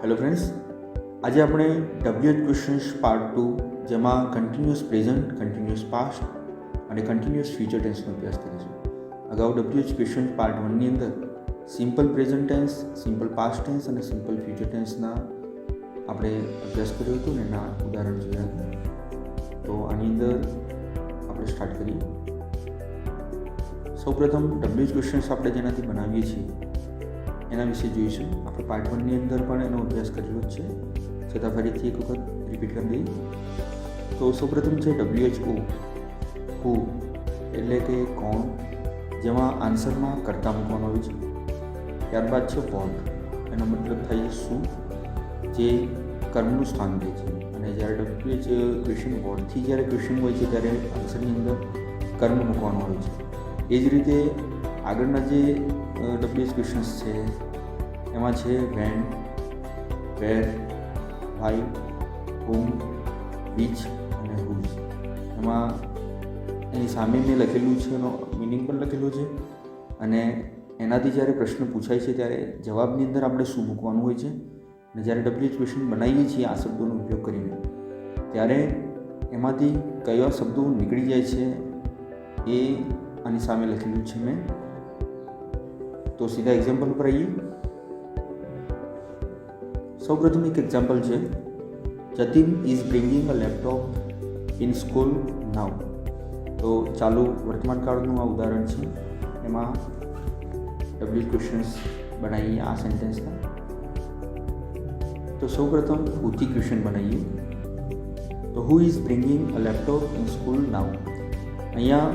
Hello friends, આજે આપણે WH questions part 2 જેમાં કન્ટિન્યુઅસ પ્રેઝન્ટ, કન્ટિન્યુઅસ પાસ્ટ અને કન્ટિન્યુઅસ ફ્યુચર ટેન્સનો અભ્યાસ કરીશું. અગાઉ WH ક્વેશ્ચન્સ પાર્ટ 1ની અંદર simple present tense, simple past tense અને સિમ્પલ ફ્યુચર ટેન્સના આપણે અભ્યાસ કર્યો હતો ને એના ઉદાહરણ જોયા હતા. તો આની અંદર આપણે સ્ટાર્ટ કરીએ. સૌપ્રથમ WH ક્વેશ્ચન્સ આપણે જેનાથી બનાવીએ છીએ એના વિશે જોઈશું. આપણે પાર્ટ 1ની અંદર પણ એનો અભ્યાસ કરેલો જ છે, છતાં ફરીથી એક વખત રિપીટ કરી દઈએ. તો સૌપ્રથમ છે WHO, હુ એટલે કે કોણ, જેમાં આન્સરમાં કર્તા મૂકવાનો આવે છે. ત્યારબાદ છે વોટ, એનો મતલબ થાય છે શું, જે કર્મનું સ્થાન લે છે. અને જ્યારે WH ક્વેશ્ચન વોટથી જ્યારે ક્વેશ્ચન હોય છે ત્યારે આન્સરની અંદર કર્મ મૂકવાનું આવે છે. એ જ રીતે આગળના જે WH ક્વેશ્ચન્સ છે એમાં છે when, where, why, whom, which અને હુઝ. એમાં એની સામે મેં લખેલું છે, એનો મિનિંગ પણ લખેલો છે. અને એનાથી જ્યારે પ્રશ્ન પૂછાય છે ત્યારે જવાબની અંદર આપણે શું મૂકવાનું હોય છે. અને જ્યારે WH ક્વેશ્ચન બનાવીએ છીએ આ શબ્દોનો ઉપયોગ કરીને ત્યારે એમાંથી કયા શબ્દો નીકળી જાય છે એ આની સામે લખેલું છે મેં. તો સીધા એક્ઝામ્પલ ઉપર આવીએ. સૌપ્રથમ એક એક્ઝામ્પલ છે, Jatin is bringing a laptop in school now. તો ચાલુ વર્તમાન કાળનું આ ઉદાહરણ છે. એમાં WH ક્વેશ્ચન્સ બનાવીએ આ સેન્ટેન્સના. તો સૌપ્રથમ હુથી ક્વેશ્ચન બનાવીએ. તો who is bringing a laptop in school now. અહીંયા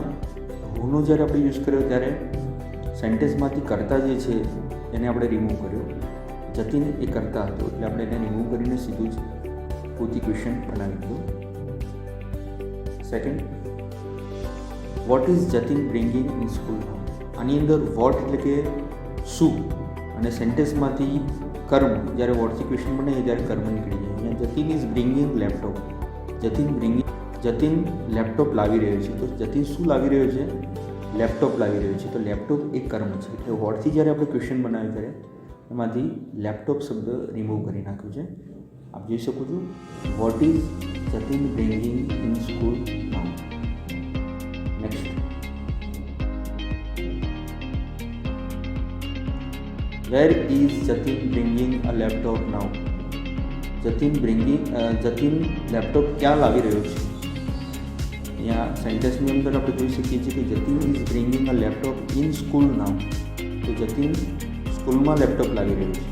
હુનો જ્યારે આપણે યુઝ કર્યો ત્યારે સેન્ટેન્સમાંથી કરતા જે છે એને આપણે રિમૂવ કર્યો. જતીન એ કરતા હતો એટલે આપણે એને રિમૂવ કરીને સીધું જ હુથી ક્વેશ્ચન બનાવી દીધું. Second, what is Jatin bringing in school now. આની અંદર વોટ એટલે કે શું અને સેન્ટેન્સમાંથી કર્મ, જ્યારે વોટથી ક્વેશ્ચન બને ત્યારે કર્મ નીકળી જાય. અહીંયા Jatin is bringing laptop, Jatin laptop લાવી રહ્યો છે. તો જતીન શું લાવી રહ્યો છે? લેપટોપ લાવી રહ્યો છે. તો લેપટોપ એક કર્મ છે. એટલે વોટથી જ્યારે આપણે ક્વેશ્ચન બનાવ્યું ત્યારે એમાંથી લેપટોપ શબ્દ રિમૂવ કરી નાખ્યું છે. આપ જોઈ શકો છો, what is Jatin bringing in school now. Next, where is Jatin bringing a laptop now. Jatin laptop ક્યાં લાવી રહ્યો છે? અહીંયા સેન્ટેન્સની અંદર આપણે જોઈ શકીએ છીએ કે Jatin is bringing a laptop in school now. તો જતીન સ્કૂલમાં લેપટોપ લાવી રહ્યું છે.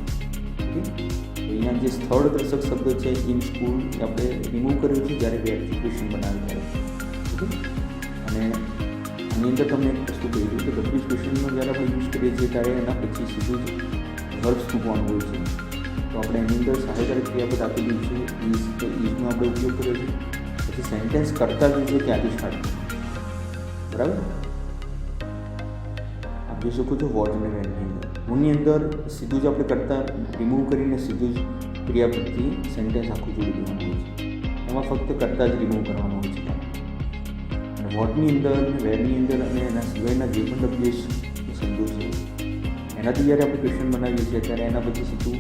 ઓકે, તો અહીંયા જે સ્થળ દર્શક શબ્દ છે ઇન સ્કૂલ એ આપણે રિમૂવ કર્યું છે જ્યારે વેરથી ક્વેશ્ચન બનાવ્યું ત્યારે. ઓકે, અને આની અંદર તમને એક વસ્તુ કહી દઉં કે WH ક્વેશ્ચનનો જ્યારે આપણે યુઝ કરીએ છીએ ત્યારે એના પછી સીધું જ વર્બ્સ મૂકવાનું હોય છે. તો આપણે એની અંદર સહાયકારક ક્રિયાપદ આપેલું છે, ઇઝ. તો ઇઝનો આપણે ઉપયોગ કર્યો છે. પછી સેન્ટેન્સ કરતા જે છે ત્યાંથી સ્ટાર્ટ કરીએ. બરાબર, આપ જોઈ શકો છો વોટ અને વેનની અંદર. હુની અંદર સીધું જ આપણે કરતા રિમૂવ કરીને સીધું જ ક્રિયાપદથી સેન્ટેન્સ આખું જોડી દેવાનું હોય છે. એમાં ફક્ત કરતા જ રિમૂવ કરવાનું હોય છે. અને વોટની અંદર અને વેરની અંદર અને એના સિવાયના જે પણ WH શબ્દો છે એનાથી જ્યારે આપણે ક્વેશ્ચન બનાવીએ છીએ ત્યારે એના પછી સીધું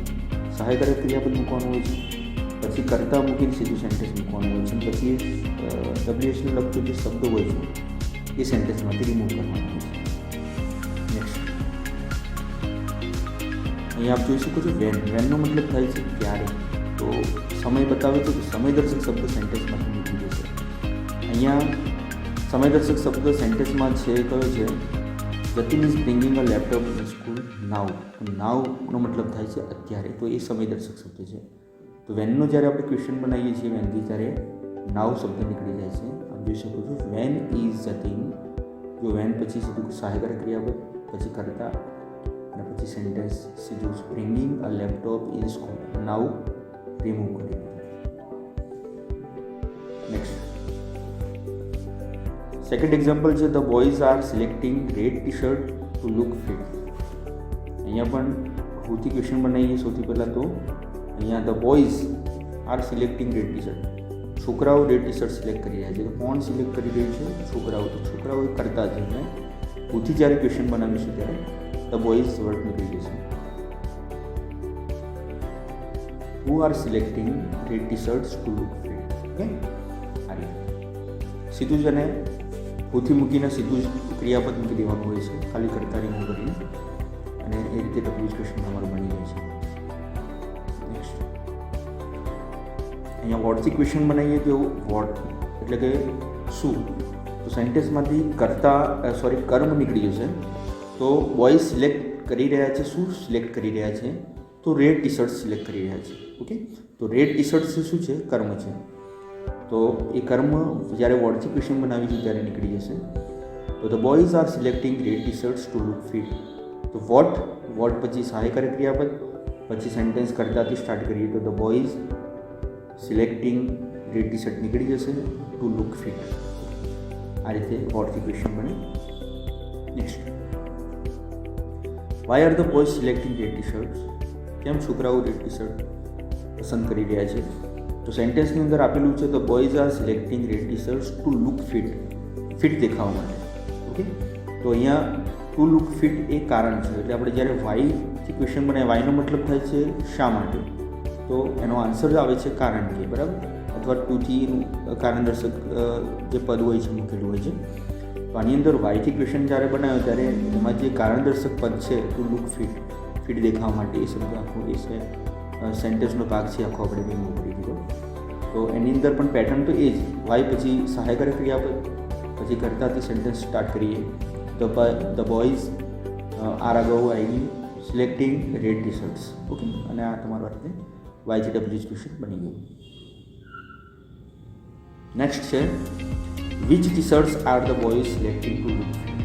સહાયકારક ક્રિયાપદ મૂકવાનું હોય છે. પછી કરતા મૂકીને સીધું સેન્ટેન્સ મૂકવાનું હોય છે. પછી WHને લગતો જે શબ્દ હોય છે એ સેન્ટેન્સમાંથી રિમૂવ કરવાનો હોય છે. નેક્સ્ટ, અહીંયા આપ જોઈ શકો છો વેન. વેનનો મતલબ થાય છે ક્યારે. તો સમય બતાવે છે કે સમયદર્શક શબ્દ સેન્ટેન્સમાંથી નીકળી જશે. અહીંયા સમયદર્શક શબ્દ સેન્ટેન્સમાં છે કયો છે? Jatin is bringing a laptop in school now. નાઉનો મતલબ થાય છે અત્યારે. તો એ સમયદર્શક શબ્દ છે. તો વેનનો જ્યારે આપણે ક્વેશ્ચન બનાવીએ છીએ વેનથી ત્યારે નાઉ શબ્દ નીકળી જાય છે. આપ જોઈ શકો છો, વેન ઇઝ જતીન. જો વેન પછી સીધું સહાયકારક ક્રિયાપદ, પછી કરતા અને પછી સેન્ટેન્સ સીધું bringing a laptop in school now remove કરી દીધું. નેક્સ્ટ, સેકન્ડ એક્ઝામ્પલ છે, the boys are selecting red T shirt two look fit. અહીંયા પણ હુથી ક્વેશ્ચન બનાવીએ સૌથી પહેલાં. તો અહીંયા the boys are selecting red T shirt. છોકરાઓ રેડ ટી શર્ટ સિલેક્ટ કરી રહ્યા છે. તો કોણ સિલેક્ટ કરી રહ્યું છે? છોકરાઓ. તો છોકરાઓ કરતા છે. અને હુથી જ્યારે ક્વેશ્ચન બનાવીશું ત્યારે ધ બોયઝ વર્ડ નીકળી જશે. who are selecting red t-shirts to look fit. Okay, આ રીતે સીધું જ અને ભૂથી મૂકીને સીધું જ ક્રિયાપદ મૂકી દેવાનું હોય છે, ખાલી કરતા રિમૂવ કરીને, અને એ રીતે ડબલ્યુએચ ક્વેશ્ચન તમારું બની જાય છે. નેક્સ્ટ અહીંયા વોટથી ક્વેશ્ચન બનાવીએ તો વોટ એટલે કે શું, તો સેન્ટેન્સમાંથી કર્મ નીકળી જશે. તો બોય સિલેક્ટ કરી રહ્યા છે, શું સિલેક્ટ કરી રહ્યા છે, તો રેડ ટી શર્ટ સિલેક્ટ કરી રહ્યા છે. ઓકે, તો રેડ ટી શર્ટ શું છે, કર્મ છે. તો એ કર્મ જ્યારે વોટથી ક્વેશ્ચન બનાવીશું ત્યારે નીકળી જશે. તો the boys are selecting red T shirts to look fit. તો વોટ પછી સહાયકારક ક્રિયાપદ, પછી સેન્ટેન્સ કરતાથી સ્ટાર્ટ કરીએ તો the boys selecting red T shirt નીકળી જશે, ટુ લુક ફિટ. આ રીતે વોટથી ક્વેશ્ચન બને. Next, why are the boys selecting red T shirts. કેમ છોકરાઓ રેડ ટી શર્ટ પસંદ કરી રહ્યા છે, તો સેન્ટેન્સની અંદર આપેલું છે the boys are selecting red T shirts to look fit, fit દેખાવા માટે. ઓકે, તો અહીંયા ટુ લુક ફિટ એ કારણ છે, એટલે આપણે જ્યારે વાયથી ક્વેશ્ચન બને, વાયનો મતલબ થાય છે શા માટે, તો એનો આન્સર આવે છે કારણ કે, બરાબર, અથવા ટુથી કારણ દર્શક જે પદ હોય છે મૂકેલું હોય છે. તો આની અંદર વાયથી ક્વેશ્ચન જ્યારે બનાવ્યો ત્યારે એમાં જે કારણ દર્શક પદ છે ટુ લુક ફિટ, ફિટ દેખાવા માટે, એ શબ્દ આખો એ છે સેન્ટેન્સનો ભાગ છે આખો આપણે રિમૂવ કરી દીધો. તો એની અંદર પણ પેટર્ન તો એ જ, વાય પછી સહાયકારક ક્રિયાપદ, પછી કરતાથી સેન્ટેન્સ સ્ટાર્ટ કરીએ. ધ બોયઝ આર અગાઉ I selecting red T shirts. Okay, અને આ તમારું આ રીતે વાયથી ડબલ્યુએચ ક્વેશ્ચન બની ગયું. નેક્સ્ટ છે which T shirts R the boys selecting two look fit.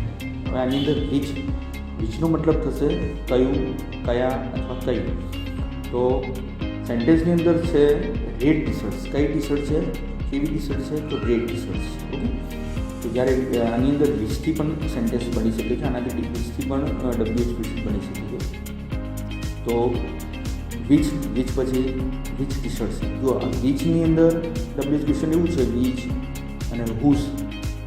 હવે આની અંદર વિચનો મતલબ થશે કયું, કયા અથવા કઈ. તો સેન્ટેન્સની અંદર છે રેડ ટી શર્ટ્સ. કઈ ટી શર્ટ છે, કેવી ટી શર્ટ છે, તો રેડ ટી શર્ટ્સ. ઓકે, તો જ્યારે આની અંદર વિચથી પણ સેન્ટેન્સ બની શકે છે, આનાથી વિચથી પણ ડબલ્યુએચ ક્વેશ્ચન બની શકે છે. તો વિચ પછી વિચ ટી શર્ટ્સ. જો વિચની અંદર ડબલ્યુએચ ક્વેશ્ચન એવું છે, વિચ અને હુઝ,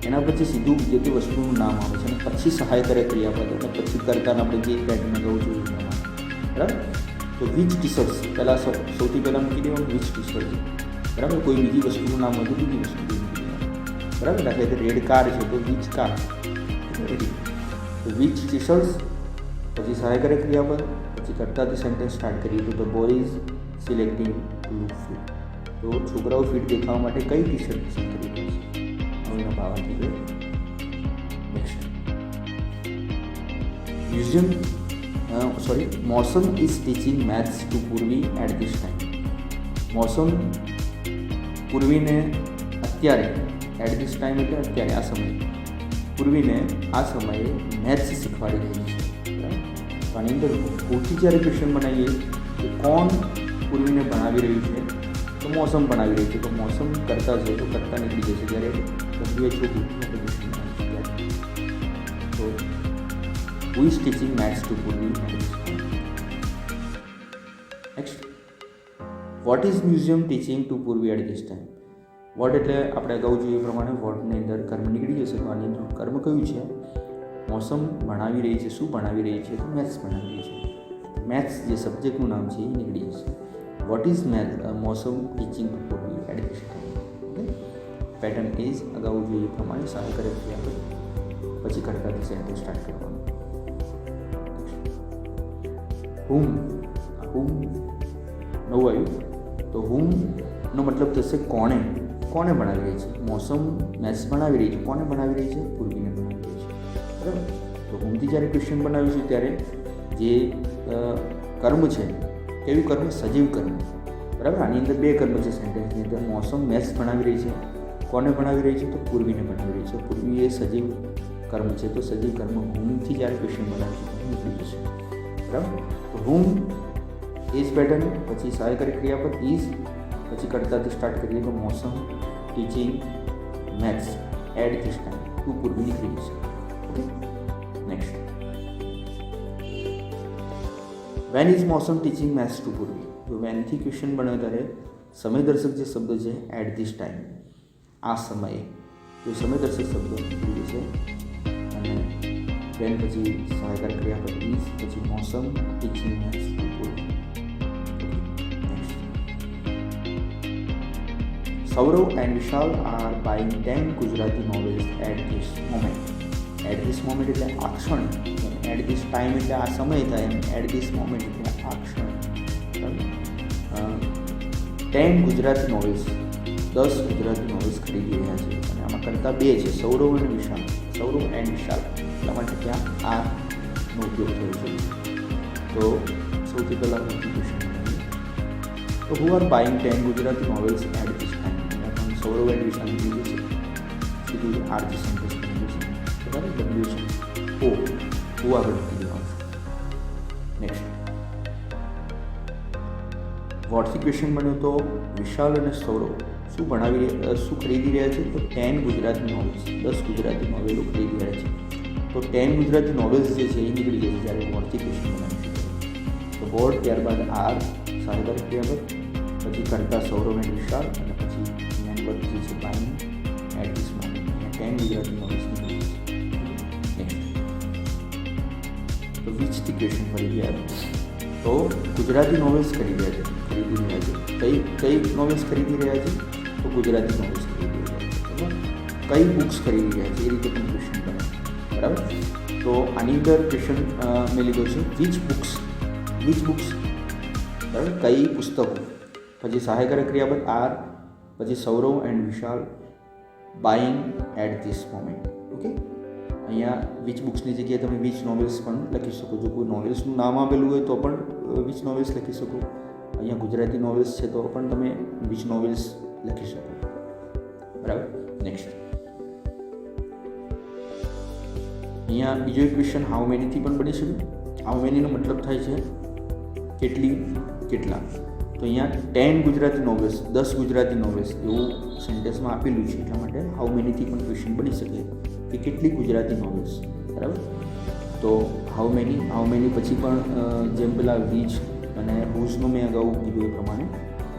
એના પછી સીધું જે તે વસ્તુનું નામ આવે છે, અને પછી સહાયકારક ક્રિયાપદ, અને પછી કરતાં આપણે જે પેટર્ન અગાઉ જોયું એમાં, બરાબર. તો વિચ ટી શર્ટ્સ પહેલાં સૌથી પહેલાં મૂકી દેવાનું વિચ ટી શર્ટ, બરાબર. કોઈ બીજી વસ્તુનું નામ હોય તો બીજી વસ્તુ મૂકી દેવાનું, બરાબર. દાખલા તરીકે રેડ કાર છે તો વિચ કાર, તો વિચ ટી શર્ટ્સ પછી સહાયકારક ક્રિયાપદ, પછી કરતાથી સેન્ટેન્સ સ્ટાર્ટ કરીએ તો the boys selecting two look fit. તો છોકરાઓ ફિટ દેખાવા માટે કઈ ટી શર્ટ પસંદ કરી રહી છે, હવે એનો ભાવ આપી દો. Next, Mausam is teaching maths to Purvi at this time. Mausam પૂર્વીને અત્યારે, એટ ધીસ ટાઈમ એટલે અત્યારે, આ સમયે, પૂર્વીને આ સમયે મેથ્સ શીખવાડી રહી છે. તો આની અંદર પૂરથી જ્યારે ક્વેશ્ચન બનાવીએ તો કોણ પૂર્વીને ભણાવી રહ્યું છે, તો મૌસમ ભણાવી રહી છે. તો મૌસમ કરતા છે તો કરતા નીકળી જશે જ્યારે ડબલ્યુએચઓ પૂરથી ક્વેશ્ચન બનાવીએ. તો who is teaching maths to Purvi. Next, what is museum teaching to Purvi at this time. What એટલે આપણે અગાઉ જોઈએ પ્રમાણે વોટની અંદર કર્મ નીકળી જશે. તો આની અંદર કર્મ કયું છે, મૌસમ ભણાવી રહી છે, શું ભણાવી રહી છે, તો મેથ્સ ભણાવી રહી છે. મેથ્સ જે સબ્જેક્ટનું નામ છે એ નીકળી જશે. What is Mausam teaching to Purvi at this time. Okay, pattern એ જ અગાઉ જોઈએ પ્રમાણે સહાયકારક ક્રિયાપદ, પછી કરતાથી સેન્ટેન્સ સ્ટાર્ટ કરવાનું. હુમ નવું આવ્યું. તો હુમનો મતલબ થશે કોણે, કોને ભણાવી રહી છે. મૌસમ મેથ્સ ભણાવી રહી છે, કોને ભણાવી રહી છે, પૂર્વીને ભણાવી રહી છે, બરાબર. તો હુમથી જ્યારે ક્વેશ્ચન બનાવીશું ત્યારે જે કર્મ છે, કેવું કર્મ, સજીવ કર્મ, બરાબર. આની અંદર બે કર્મ છે સેન્ટેન્સની અંદર. મૌસમ મેથ્સ ભણાવી રહી છે, કોને ભણાવી રહી છે, તો પૂર્વીને ભણાવી રહી છે. પૂર્વી એ સજીવ કર્મ છે, તો સજીવ કર્મ હુમથી જ્યારે ક્વેશ્ચન બનાવીશું તો નીકળી જશે, બરાબર. તો હુમ એ જ પેટર્ન, પછી સહાયકારી ક્રિયાપદ ઇઝ, પછી કરતાથી સ્ટાર્ટ કરીએ તો Mausam teaching maths at this time to Purvi નીકળી જશે. Okay, next, when is Mausam teaching maths to Purvi. જો વેનથી ક્વેશ્ચન બન્યો ત્યારે સમયદર્શક જે શબ્દ છે એટ ધીસ ટાઈમ, આ સમયે, તો સમયદર્શક શબ્દ નીકળી જશે. અને વેન પછી સહાયકાર ક્રિયાપદ ઇઝ, પછી મૌસમ ટીચિંગ મેથ્સ ટુ પૂર્વી. Saurav and Vishal are buying 10 Gujarati novels at this moment. At this moment એટલે આ ક્ષણ, at this time એટલે આ સમય થાય, એમ at this moment એટલે આ ક્ષણ. 10 ગુજરાતી નોવેલ્સ, 10 ગુજરાતી નોવેલ્સ ખરીદી રહ્યા છે. અને આમાં કરતા બે છે, સૌરવ અને વિશાલ. સૌરવ એન્ડ વિશાલ, એટલા માટે ત્યાં આનો ઉપયોગ થયો છે. તો સૌથી પહેલાં ક્વેશ્ચન, તો who are buying 10 Gujarati novels at this time. પણ સૌરવ એન્ડ વિશાલ લીધું છે, સીધું આરજી સેન્ટેન્સ બની જશે. બરાબર, ડબલ્યુ છે ઓ, હુ આગળ મૂકી દેવાનું છે. નેક્સ્ટ વોટ્સી ક્વેશ્ચન બન્યો, તો વિશાલ અને સૌરવ શું ખરીદી રહ્યા છે? તો 10 ગુજરાતી નોવેલ્સ, 10 ગુજરાતી નોવેલો ખરીદી રહ્યા છે. તો 10 ગુજરાતી નોવેલ્સ જે છે એ નીકળી જશે જ્યારે વોટ્સી ક્વેશ્ચન બનાવીશું. તો બોર્ડ, ત્યારબાદ આર સાહેબાર ક્રિયાપદ, પછી કરતા સૌરવ એન્ડ વિશાલ, અને પછી મેન વર્ક જે છે બાઇંગ એટ ધીસ મોમેન્ટ. અહીંયા 10 ગુજરાતી નોવેલ્સ નીકળી જશે. નેક્સ્ટ તો વિચથી ક્વેશ્ચન ફરી ગયા. તો ગુજરાતી નોવેલ્સ ખરીદી રહ્યા છે. કઈ નોવેલ્સ ખરીદી રહ્યા છે? તો ગુજરાતી નોવેલ્સ ખરીદી રહ્યા છે. બરાબર, કઈ બુક્સ ખરીદી રહ્યા છે એ રીતે પણ ક્વેશ્ચન બને. બરાબર, તો આની અંદર ક્વેશ્ચન મેં લીધો છે વિચ બુક્સ. બરાબર, કઈ પુસ્તકો, પછી સહાયકારક ક્રિયાપદ આર, પછી Saurav and Vishal buying at this moment. Okay, અહીંયા વિચ બુક્સની જગ્યાએ તમે વિચ નોવેલ્સ પણ લખી શકો છો. કોઈ નોવેલ્સનું નામ આપેલું હોય તો પણ વિચ નોવેલ્સ લખી શકો. અહીંયા ગુજરાતી નોવેલ્સ છે તો પણ તમે વિચ નોવેલ્સ લખી શકો. બરાબર, નેક્સ્ટ અહીંયા બીજો એક ક્વેશ્ચન હાઉ મેનીથી પણ બની શકે. હાઉ મેનીનો મતલબ થાય છે કેટલા. તો અહીંયા 10 ગુજરાતી નોવેલ્સ, 10 ગુજરાતી નોવેલ્સ એવું સેન્ટેન્સમાં આપેલું છે, એટલા માટે હાઉ મેનીથી પણ ક્વેશ્ચન બની શકે કે કેટલી ગુજરાતી નોવેલ્સ. બરાબર, તો હાઉ મેની પછી પણ જેમ પેલા વીચ અને હુઝનું મેં અગાઉ કીધું એ પ્રમાણે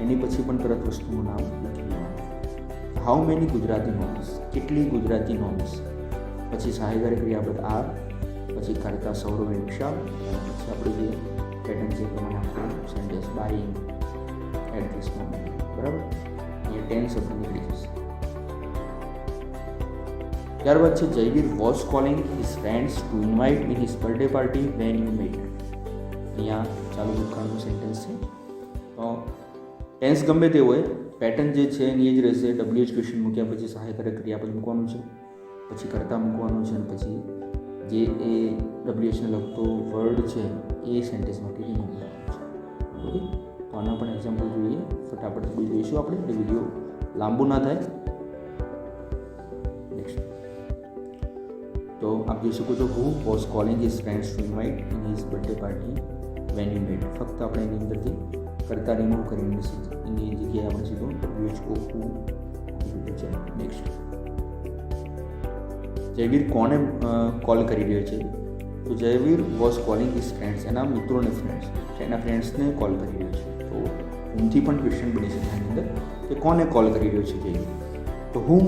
એની પછી પણ તરત વસ્તુનું નામ લખી લેવાનું. હાઉ મેની ગુજરાતી નોવેલ્સ, કેટલી ગુજરાતી નોવેલ્સ, પછી સહાયકારી ક્રિયાપદ આર, પછી કરતા સૌરવ એન્ડ વિશાલ, અને પછી આપણે જે પેટર્ન છે પ્રમાણે આપણું sentence buying at this moment. બરાબર, અહીંયા 10 શબ્દ નીકળી જશે. ત્યારબાદ છે Jayveer was calling his friends to invite in his birthday party when you met. અહીંયા ચાલુ ભૂતકાળનું સેન્ટેન્સ છે. તો ટેન્સ ગમે તે હોય, પેટર્ન જે છે એની જ રહેશે. ડબલ્યુએચ ક્વેશ્ચન મૂક્યા પછી સહાયકારક ક્રિયાપદ મૂકવાનું છે, પછી કરતા મૂકવાનું છે, અને પછી જે એ ડબલ્યુએચને લગતો વર્ડ છે એ સેન્ટેન્સમાં રિમૂવ કરવાનું છે. ઓકે, તો આના પણ એક્ઝામ્પલ જોઈએ, ફટાફટ થોડું જોઈશું આપણે, એટલે વિડીયો લાંબુ ના થાય. નેક્સ્ટ તો આપ જોઈ શકો છો who was calling his friends to invite in his birthday party when you met. ફક્ત આપણે એની અંદરથી કરતા રિમૂવ કરીને એની જગ્યાએ આપણે સીધો WHO હુ લીધું છે. નેક્સ્ટ જયવીર કોને કોલ કરી રહ્યો છે? તો Jayveer was calling his friends, એના મિત્રોને એના ફ્રેન્ડ્સને કોલ કરી રહ્યો છે. તો હુમથી પણ ક્વેશ્ચન બની શકે આની અંદર કે કોને કોલ કરી રહ્યો છે જયવીર. તો હુમ,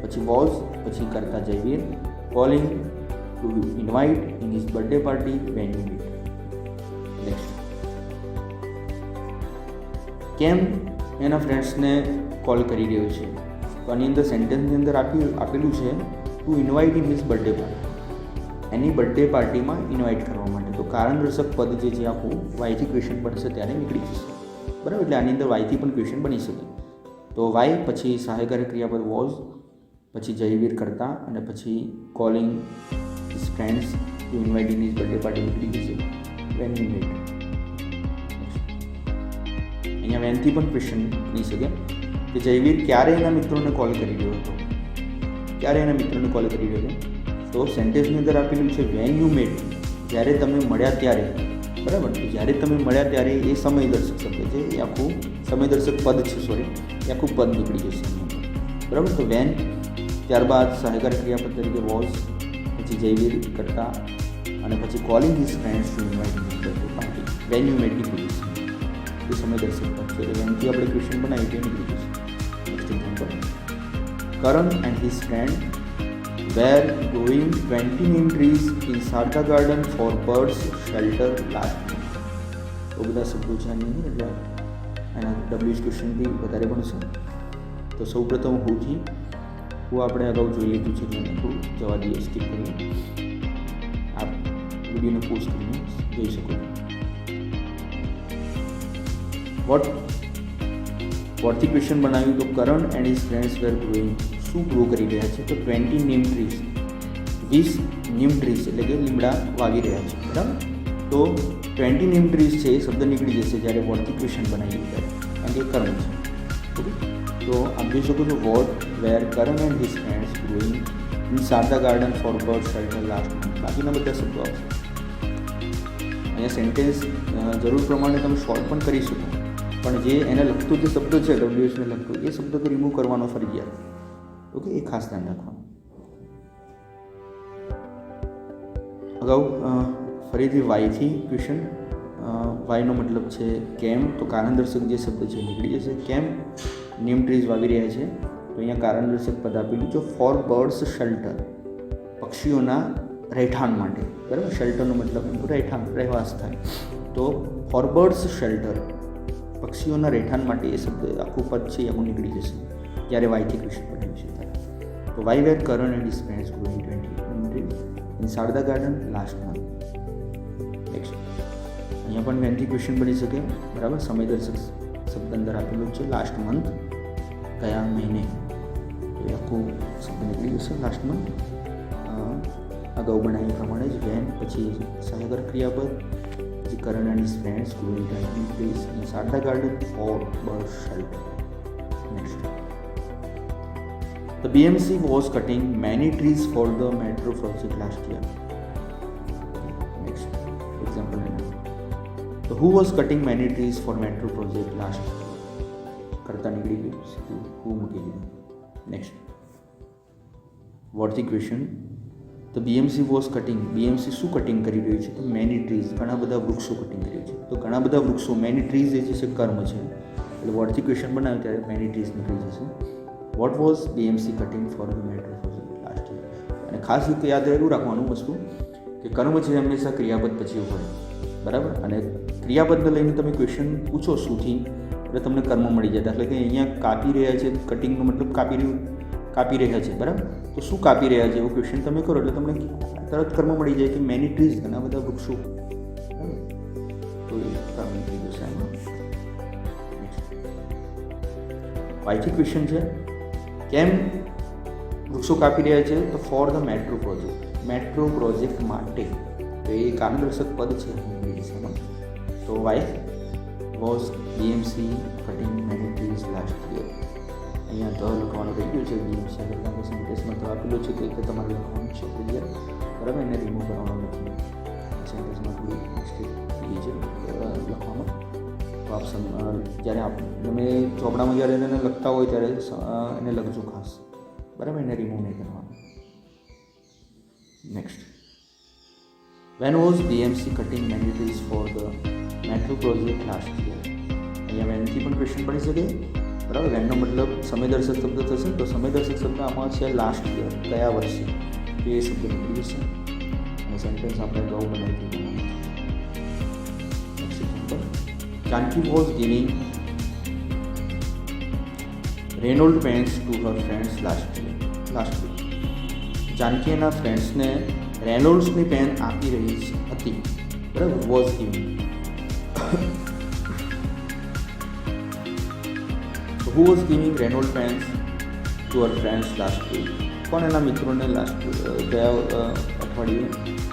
પછી વોઝ, પછી કરતા Jayveer calling two invite in his birthday party when you meet. Next કેમ એના ફ્રેન્ડ્સને કોલ કરી રહ્યો છે? તો આની અંદર સેન્ટેન્સની અંદર આપેલું છે two invite in his birthday party, any birthday પાર્ટીમાં ઇન્વાઇટ કરવા માટે. તો કારણદર્શક પદ જે છે આખું વાયથી ક્વેશ્ચન બનશે ત્યારે નીકળી જશે. બરાબર, એટલે આની અંદર વાયથી પણ ક્વેશ્ચન બની શકે. તો વાય, પછી સહાયકારી ક્રિયાપદ વોઝ, પછી જયવીર કરતા, અને પછી calling his friends to invite in his birthday party નીકળી જશે વેન યુ મેટ. અહીંયા વેનથી પણ ક્વેશ્ચન બની શકે કે જયવીર ક્યારે એના મિત્રોને કોલ કરી રહ્યો હતો. તો સેન્ટેન્સની અંદર આપેલું છે વેન યુ મેટ, જ્યારે તમે મળ્યા ત્યારે. બરાબર, તો જ્યારે તમે મળ્યા ત્યારે એ સમયદર્શક શબ્દ છે, એ આખું સમયદર્શક પદ છે, એ આખું પદ નીકળી જશે. બરાબર, તો વેન, ત્યારબાદ સહાયકાર ક્રિયાપદ તરીકે વોઝ, પછી જયવીર કરતા, અને પછી calling his friends to invite birthday party when you met નીકળી જશે. એ સમયદર્શક પદ છે, એટલે વેનથી આપણે ક્વેશ્ચન બનાવી તે નીકળી જશે. Next example, Karan and his friend were growing 20 neem trees in Sarda garden for birds shelter last month. તો બધા શબ્દો છે આની અંદર, એટલે એના ડબલ્યુએચ ક્વેશ્ચન બી વધારે બનશે. તો સૌપ્રથમ હુંથી હું આપણે અગાઉ જોઈ લીધું છે, એટલે થોડું જવા દઈએ, સ્કીપ કરીએ. આપ વિડીયોને પોઝ કરીને જોઈ શકો છો. વોટથી ક્વેશ્ચન બનાવ્યું તો Karan and his friends were growing. શું ગ્રો કરી રહ્યા છે? તો 20 નીમ ટ્રીઝ, 20 નીમ ટ્રીઝ એટલે કે લીમડા વાવી રહ્યા છે. બરાબર, તો 20 નીમ ટ્રીઝ છે એ શબ્દ નીકળી જશે જ્યારે વોટથી ક્વેશ્ચન બનાવીએ ત્યારે, કારણ કે કર્મ છે. ઓકે, તો આપ જોઈ શકો છો what where Karan and his friends growing in Sharda garden for bird shelter last month. બાકીના બધા શબ્દો આવશે. અહીંયા સેન્ટેન્સ જરૂર પ્રમાણે તમે શોર્ટ પણ કરી શકો, પણ જે એને લગતો જે શબ્દ છે, ડબ્લ્યુએચને લગતો એ શબ્દ તો રિમૂવ કરવાનો ફરજિયાત. ઓકે, એ ખાસ ધ્યાન રાખવાનું. અગાઉ ફરીથી વાયથી ક્વેશ્ચન. વાયનો મતલબ છે કેમ, તો કારણદર્શક જે શબ્દ છે નીકળી જશે. કેમ નીમ ટ્રીઝ વાવી રહ્યા છે, તો અહીંયા કારણદર્શક પદ આપેલું છે ફોર બર્ડ્સ શેલ્ટર, પક્ષીઓના રહેઠાણ માટે. બરાબર, શેલ્ટરનો મતલબ એમ રહેઠાણ, રહેવાસ થાય. તો ફોર બર્ડ્સ શેલ્ટર, પક્ષીઓના રહેઠાણ માટે એ શબ્દ આખું પદ છે આખું નીકળી જશે જ્યારે વાયથી ક્વેશ્ચન બનાવ્યું છે ત્યારે. તો why where Karan and his friends growing 20 in Sharda garden last month. Next, અહીંયા પણ વેનથી ક્વેશ્ચન બની શકે. બરાબર, સમયદર્શક શબ્દ અંદર આપેલો છે લાસ્ટ મંથ, કયા મહિને, તો એ આખું શબ્દ નીકળી જશે લાસ્ટ મંથ. અગાઉ બનાવ્યા પ્રમાણે જ વેન, પછી સહાયક ક્રિયાપદ, પછી Karan and his friends growing 20 trees in Sharda garden for bird shelter. Next, The BMC was cutting many trees for the metro project last year. Next example. So who was cutting many trees for metro project last year? કરતા નીકળી ગયું, સીધું who મૂકી દીધું. Next, what's the question? The BMC was cutting. BMC શું cutting કરી રહ્યું છે? તો many trees, ઘણા બધા વૃક્ષો કટિંગ કરી છે. તો ઘણા બધા વૃક્ષો, many trees એ જે છે કર્મ છે, એટલે what's the question બનાવ્યું ત્યારે many trees નીકળી જશે. What was BMC cutting for the metro project last year? અને ખાસ રીતે યાદ રહેવું રાખવાનું વસ્તુ કે કર્મ છે હંમેશા ક્રિયાપદ પછી હોય. બરાબર, અને ક્રિયાપદને લઈને તમે ક્વેશ્ચન પૂછો શુંથી, એટલે તમને કર્મ મળી જાય. એટલે કે અહીંયા કાપી રહ્યા છે, કટિંગનો મતલબ કાપી રહ્યા છે. બરાબર, તો શું કાપી રહ્યા છે એવો ક્વેશ્ચન તમે કરો એટલે તમને તરત કર્મ મળી જાય કે મેની ટ્રીઝ, ઘણા બધા વૃક્ષો. બરાબર, તો એ કર્મ થઈ જશે એમાં. વાયથી ક્વેશ્ચન છે કેમ વૃક્ષો કાપી રહ્યા છે? તો for the metro project, metro project માટે. તો એ કારણદર્શક પદ છે. તો why was BMC cutting many trees last year. અહીંયા ધ લખવાનું રહી ગયું છે. બીએમસી આગળ તમે સેન્ટેન્સમાં તો આપેલું છે કે તમારે લખવાનું છે ક્લિયર. બરાબર, એને રિમૂવ કરવાનું નથી. સેન્ટેન્સમાં થોડી મિસ્ટેક થઈ છે લખવામાં. તો આપ જ્યારે તમે ચોપડામાં જ્યારે એને લખતા હોય ત્યારે એને લખજો ખાસ. બરાબર, એને રિમૂવ નહીં કરવાનું. Next, when was BMC cutting many trees for the metro project last year? અહીંયા વેનથી પણ ક્વેશ્ચન પડી શકે. બરાબર, વેનનો મતલબ સમયદર્શક શબ્દ થશે. તો સમયદર્શક શબ્દ આમાં છે લાસ્ટ યર, કયા વર્ષે, તો એ શબ્દ નીકળી જશે. અને સેન્ટેન્સ આપણે અગાઉ બનાવી દીધું. Janki was giving Reynolds pens to her friends last week. Janaki એના ફ્રેન્ડ્સને રેનોલ્ડ્સની પેન આપી રહી હતી. બરાબર, was giving. Who was giving Reynold pens to her friends last week? કોણ એના મિત્રોને ગયા અઠવાડિયે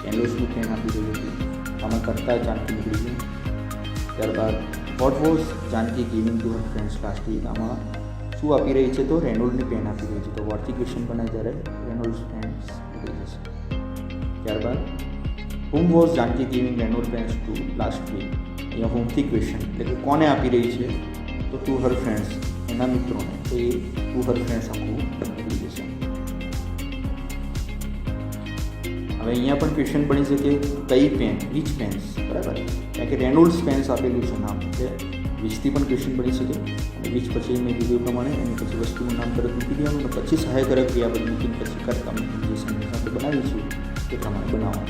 રેનોલ્ડ્સની પેન આપી રહી હતી? આમાં કરતા જાનકી નીકળી ગઈ. ત્યારબાદ what was Janaki giving to her friends last week? આમાં શું આપી રહી છે? તો રેનોલ્ડની પેન આપી રહી છે. તો વોટથી ક્વેશ્ચન બનાવે ત્યારે રેનોલ્ડ્સ પેન્સ નીકળી જશે. ત્યારબાદ whom was Janaki giving Reynold pens to last week? અહીંયા હુમથી ક્વેશ્ચન એટલે કે કોને આપી રહી છે? તો ટુ હર ફ્રેન્ડ્સ, એના મિત્રોને. તો એ ટુ હર ફ્રેન્ડ્સ આખું નીકળી જશે. હવે અહીંયા પણ ક્વેશ્ચન બની શકે કઈ પેન, વિચ પેન્સ. બરાબર, કારણ કે રેનોલ્ડ્સ પેન્સ આપેલું છે નામ, એટલે વિચથી પણ ક્વેશ્ચન બની શકે. અને વિચ પછી મેં કીધું પ્રમાણે એની પછી વસ્તુનું નામ તરત મૂકી દેવાનું, અને પછી સહાયક ક્રિયાપદ મૂકીને પછી કરતા જે સેન્ટેન્સ આપણે બનાવીશું તે પ્રમાણે બનાવવાનું.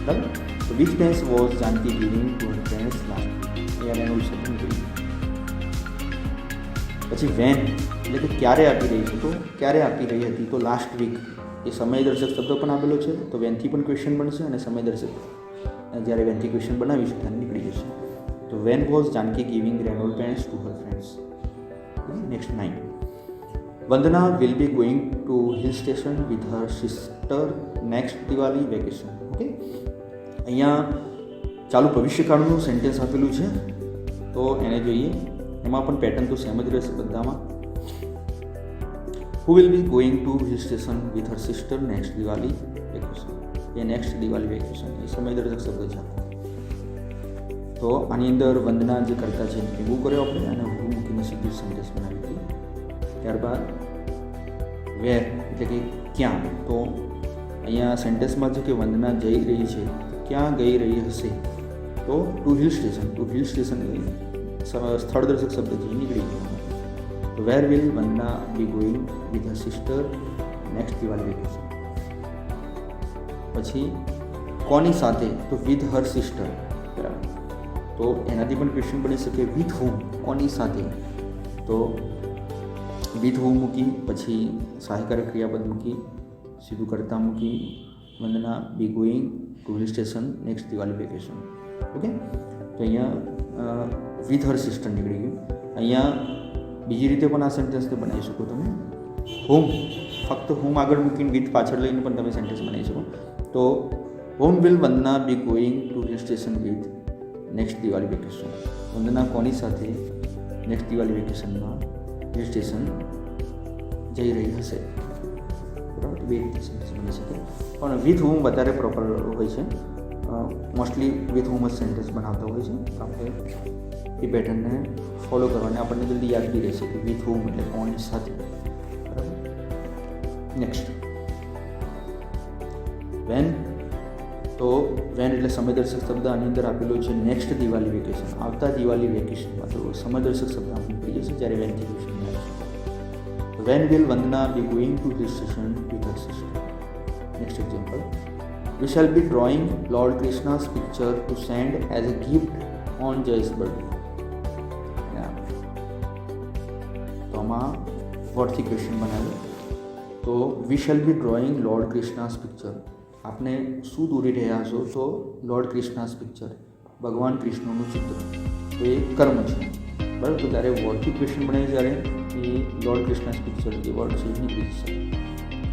બરાબર, તો which pens was Janaki giving to her friends last week? અહીંયા રેનોલ્ડ્સ નીકળી. પછી વેન એટલે કે ક્યારે આપી રહી છે, તો ક્યારે આપી રહી હતી, તો લાસ્ટ વીક. એ સમયદર્શક શબ્દ પણ આપેલો છે, તો વેનથી પણ ક્વેશ્ચન બનશે અને સમયદર્શક જ્યારે વેનથી ક્વેશ્ચન બનાવીશું ત્યારે નીકળી જશે. તો when was Janaki giving Reynold pens to her friends. Next 9. Vandana will be going to hill station with her sister next Diwali vacation. Okay, અહીંયા ચાલુ ભવિષ્યકાળનું સેન્ટેન્સ આપેલું છે, તો એને જોઈએ. એમાં પણ પેટર્ન તો સેમ જ રહેશે બધામાં. Who will be going to hill station with her sister next Diwali vacation. એ નેક્સ્ટ દિવાળી વેકેશન એ સમયદર્શક શબ્દ છે. તો આની અંદર વંદના જે કરતા છે એવું કર્યો આપણે, અને હું મૂકીને સીધું સેન્ટેન્સ બનાવી હતી. ત્યારબાદ વેર એટલે કે ક્યાં. તો અહીંયા સેન્ટેન્સમાં છે કે વંદના જઈ રહી છે, ક્યાં ગઈ રહી હશે, તો to hill station. To hill station સ્થળદર્શક શબ્દ છે, નીકળી ગયો. તો where will Vandana be going with her sister next Diwali vacation. પછી કોની સાથે, તો વિથ હર સિસ્ટર. બરાબર, તો એનાથી પણ ક્વેશ્ચન બની શકે વિથ હુમ, કોની સાથે. તો વિથ હુમ મૂકી, પછી સહાયકારક ક્રિયાપદ મૂકી, સીધું કરતા મૂકી, Vandana be going to hill station next Diwali vacation. Okay, તો અહીંયા વિથ હર સિસ્ટર નીકળી ગયું. અહીંયા બીજી રીતે પણ આ સેન્ટેન્સને બનાવી શકો તમે. હોમ, ફક્ત હોમ આગળ મૂકીને વિથ પાછળ લઈને પણ તમે સેન્ટેન્સ બનાવી શકો. તો whom will Vandana be going to hill station with next Diwali vacation. Vandana કોની સાથે નેક્સ્ટ દિવાળી વેકેશનમાં હિલ સ્ટેશન જઈ રહી હશે. બરાબર, બે રીતે સેન્ટેન્સ બની શકે, પણ વિથ હોમ વધારે પ્રોપર હોય છે. મોસ્ટલી વિથ હોમ જ સેન્ટેન્સ બનાવતા હોય છે. આપણે એ પેટર્નને ફોલો કરવાને આપણને જલ્દી યાદ બી રહેશે કે વિથ હોમ એટલે કોની સાથે. બરાબર, નેક્સ્ટ વેન. તો વેન એટલે સમયદર્શક શબ્દ આની અંદર આપેલો છે નેક્સ્ટ દિવાળી વેકેશન, આવતા દિવાળી વેકેશનમાં. તો સમયદર્શક શબ્દ આપણે નીકળી જશે જ્યારે વેનથી ક્વેશ્ચન આવશે. When will Vandana be going to hill station with her sister. Next example. We shall be drawing Lord Krishna's picture to send as a gift on Jay's birthday. તો આમાં વર્ડથી ક્વેશ્ચન બનાવ્યો. તો we shall be drawing lord Krishna's picture. આપને શું દોરી રહ્યા છો, તો લોર્ડ ક્રિષ્નાસ પિક્ચર, ભગવાન કૃષ્ણનું ચિત્ર. તો એ કર્મ છે. બરાબર, તો ત્યારે વર્ડથી ક્વેશ્ચન બનાવી જ્યારે એ લોર્ડ ક્રિષ્નાસ પિક્ચર જે વર્ડ છે એ નીકળી જશે.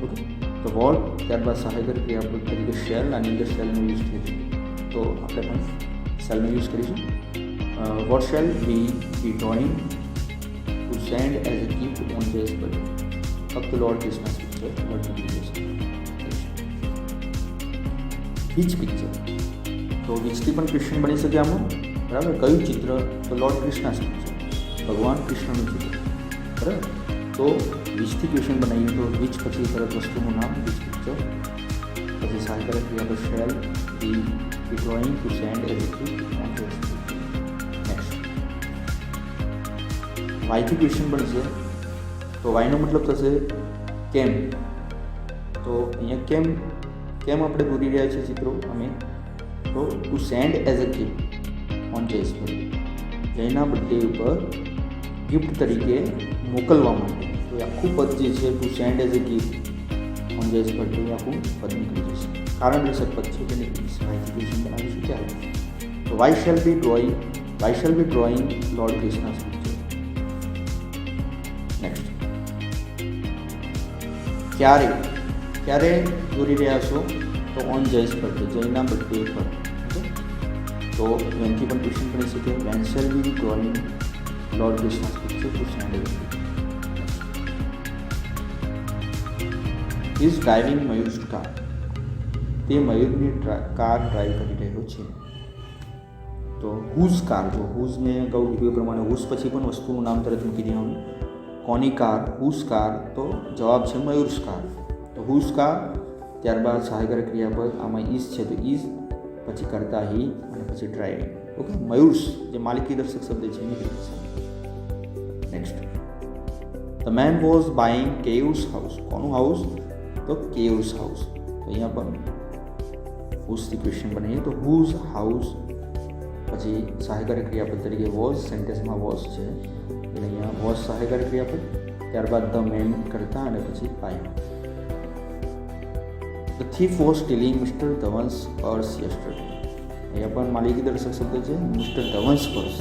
ઓકે, તો વોટ, ત્યારબાદ સહાયક ક્રિયાપદ તરીકે શેલ. આની અંદર શેલનો યુઝ થયો છે, તો આપણે પણ શેલનો યુઝ કરીશું. What shall be drawing to send as a gift on Jay's birthday. ફક્ત લોર્ડ ક્રિષ્નાસ પિક્ચર વર્ડ નીકળી જશે. Which picture. તો વિચથી પણ ક્વેશ્ચન બની શકે આમાં. બરાબર, કયું ચિત્ર, તો લોર્ડ ક્રિષ્નાસ પિક્ચર, ભગવાન કૃષ્ણનું ચિત્ર. બરાબર, તો વિચથી ક્વેશ્ચન બનાવીએ તો વિચ પછી તરત વસ્તુનું નામ વિચ પિક્ચર, પછી સહાયક ક્રિયાપદ shall be drawing to send as a gift on Jay's birthday. Next વાયથી ક્વેશ્ચન બનશે. તો વાયનો મતલબ થશે કેમ. તો અહીંયા કેમ આપણે દોરી રહ્યા છીએ ચિત્રો અમે, તો to send as a gift on Jay's birthday, જયના બર્થડે ઉપર ગિફ્ટ તરીકે મોકલવા માટે. તો એ આખું પદ જે છે to send as a gift on Jay's birthday, એ આખું પદ નીકળી જશે. કારણ દર્શક પદ છે તે નીકળી જશે. ક્વેશ્ચન બનાવીશું ત્યારે. તો why shall be drawing lord Krishna's picture. Next ક્યારે દોરી રહ્યા છો, તો ઓન Jay's birthday, જયના બર્થડે પર. તો વેનથી પણ ક્વેશ્ચન બની શકે. When shall be drawing lord Krishna's picture to send as a gift. Is driving Mayur's car. તે મયુરની કાર ડ્રાઈવ કરી રહ્યો છે. તો હુઝ કાર. જો હુઝ મેં અગાઉ કીધું એ પ્રમાણે હુઝ પછી પણ વસ્તુનું નામ તરત મૂકી દેવાનું. કોની કાર, હુઝ કાર, તો જવાબ છે મયુર્સ કાર. તો હુઝ કાર, ત્યારબાદ સહાયક ક્રિયાપદ આમાં ઇઝ છે, તો ઇઝ પછી કરતા હી અને પછી ડ્રાઇવિંગ. ઓકે, મયુર્સ જે માલિકી દર્શક શબ્દ છે નીકળી જશે. Next the man was buying caves house. કોનું હાઉસ, તો કેવ્સ હાઉસ. તો અહીંયા પણ હુઝથી ક્વેશ્ચન બનાવીએ તો હુઝ હાઉસ, પછી સહાયક ક્રિયાપદ તરીકે વોઝ. સેન્ટેન્સમાં વોઝ છે એટલે અહીંયા વોઝ સહાયક ક્રિયાપદ, ત્યારબાદ ધ મેન કરતા અને પછી પાય. The thief was stealing mister Dhawan's purse yesterday. અહીંયા પણ માલિકી દર્શક શબ્દ છે મિસ્ટર ધવન્સ પર્સ.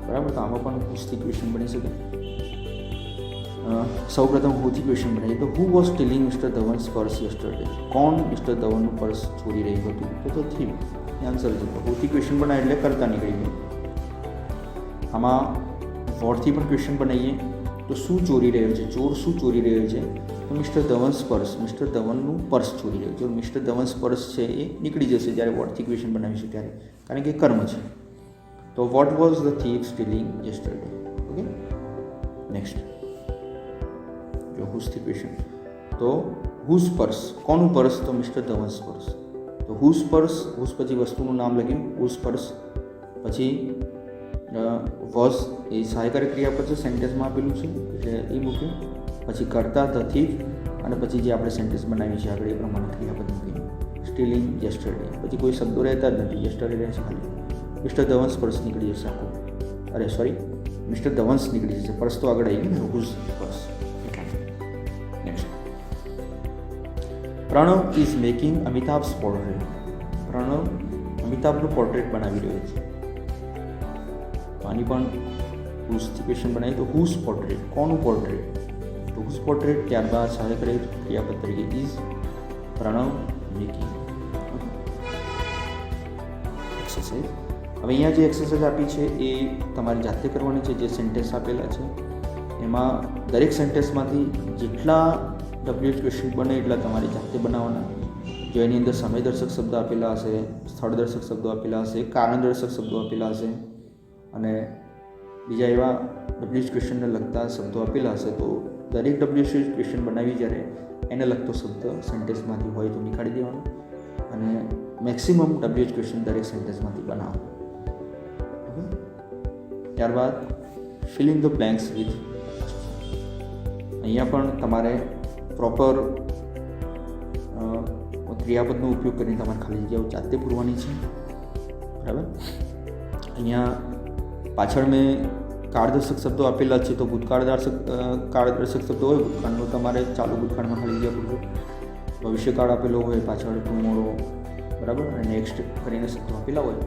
બરાબર, તો આમાં પણ હુઝથી ક્વેશ્ચન બની શકે. સૌપ્રથમ હુથી ક્વેશ્ચન બનાવીએ તો who was stealing mister Dhawan's purse yesterday. કોણ મિસ્ટર ધવનનું પર્સ ચોરી રહ્યું હતું? તો થીફ આન્સર છે. તો હુથી ક્વેશ્ચન બનાવે એટલે કરતા નીકળી ગયું. આમાં વોટથી પણ ક્વેશ્ચન બનાવીએ તો શું ચોરી રહ્યો છે, ચોર શું ચોરી રહ્યો છે? તો મિસ્ટર ધવન્સ પર્સ, મિસ્ટર ધવનનું પર્સ ચોરી રહ્યું. જો મિસ્ટર ધવન્સ પર્સ છે એ નીકળી જશે જ્યારે વોટથી ક્વેશ્ચન બનાવીશું ત્યારે, કારણ કે કર્મ છે. તો what was the thief stealing yesterday. Okay, next જો હુઝથી ક્વેશ્ચન. તો હુઝ પર્સ, કોનું પર્સ? તો મિસ્ટર ધવન્સ પર્સ. તો હુઝ પર્સ, હુઝ પછી વસ્તુનું નામ લખ્યું હુઝ પર્સ, પછી વોઝ એ સહાયકારી ક્રિયાપદ છે, સેન્ટેન્સમાં આપેલું છે એટલે એ મૂક્યું. પછી કરતા ધ થીફ અને પછી જે આપણે સેન્ટેન્સ બનાવી છે આગળ એ પ્રમાણે ક્રિયાપદ મૂકીને સ્ટીલિંગ યસ્ટરડે. પછી કોઈ શબ્દો રહેતા જ નથી, યસ્ટરડે રહે છે ખાલી. મિસ્ટર ધવન્સ પર્સ નીકળી જશે આખું. અરે સોરી, મિસ્ટર ધવન્સ નીકળી જશે, પર્સ તો આગળ આવી ગયું ને, whose purse. Next, Pranav is making Amitabh's portrait. Pranav અમિતાભનું પોર્ટ્રેટ બનાવી રહ્યો છે. તો આની પણ હુઝથી ક્વેશ્ચન બનાવી તો હુઝ પોર્ટ્રેટ, કોનું પોર્ટ્રેટ? તો હુઝ પોર્ટ્રેટ, ત્યારબાદ સહાયક ક્રિયાપદ તરીકે ઇઝ, પ્રણવ મેકિંગ. એક્સરસાઇઝ. હવે અહીંયા જે એક્સરસાઇઝ આપી છે એ તમારી જાતે કરવાની છે. જે સેન્ટેન્સ આપેલા છે એમાં દરેક સેન્ટેન્સમાંથી જેટલા WH ક્વેશ્ચન બને એટલા તમારી જાતે બનાવવાના. જો એની અંદર સમયદર્શક શબ્દ આપેલા હશે, સ્થળદર્શક શબ્દો આપેલા હશે, કારણદર્શક શબ્દો આપેલા હશે અને બીજા એવા WH ક્વેશ્ચનને લગતા શબ્દો આપેલા હશે, તો દરેક WH ક્વેશ્ચન બનાવી જ્યારે એને લગતો શબ્દ સેન્ટેન્સમાંથી હોય તો નીકાળી દેવાનો અને મેક્સિમમ WH ક્વેશ્ચન દરેક સેન્ટેન્સમાંથી બનાવો. ત્યારબાદ fill in the blanks with. અહીંયા પણ તમારે પ્રોપર ક્રિયાપદનો ઉપયોગ કરીને તમારે ખાલી જગ્યાઓ જાતે પૂરવાની છે. બરાબર, અહીંયા પાછળ મેં કાળદર્શક શબ્દો આપેલા છે, તો કાળદર્શક શબ્દો હોય ભૂતકાળનો તમારે ચાલુ ભૂતકાળમાં ખાલી જગ્યા પૂરજો. ભવિષ્યકાળ આપેલો હોય પાછળ ટુમોરો, બરાબર, અને નેક્સ્ટ કરીને શબ્દો આપેલા હોય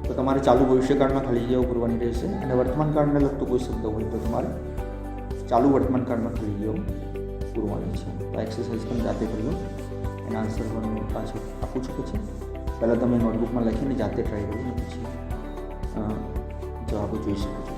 તો તમારે ચાલુ ભવિષ્યકાળમાં ખાલી જગ્યાઓ પૂરવાની રહેશે. અને વર્તમાન કાળને લગતો કોઈ શબ્દ હોય તો તમારે ચાલુ વર્તમાન કાળમાં ખાલી જગ્યાઓ પૂરવાની છે. તો એક્સરસાઇઝ પણ જાતે કરજો. એના આન્સર પણ પાછળ આપું છું. પછી પહેલાં તમે નોટબુકમાં લખીને જાતે ટ્રાય કરજો, પછી જવાબો જોઈ શકો છો.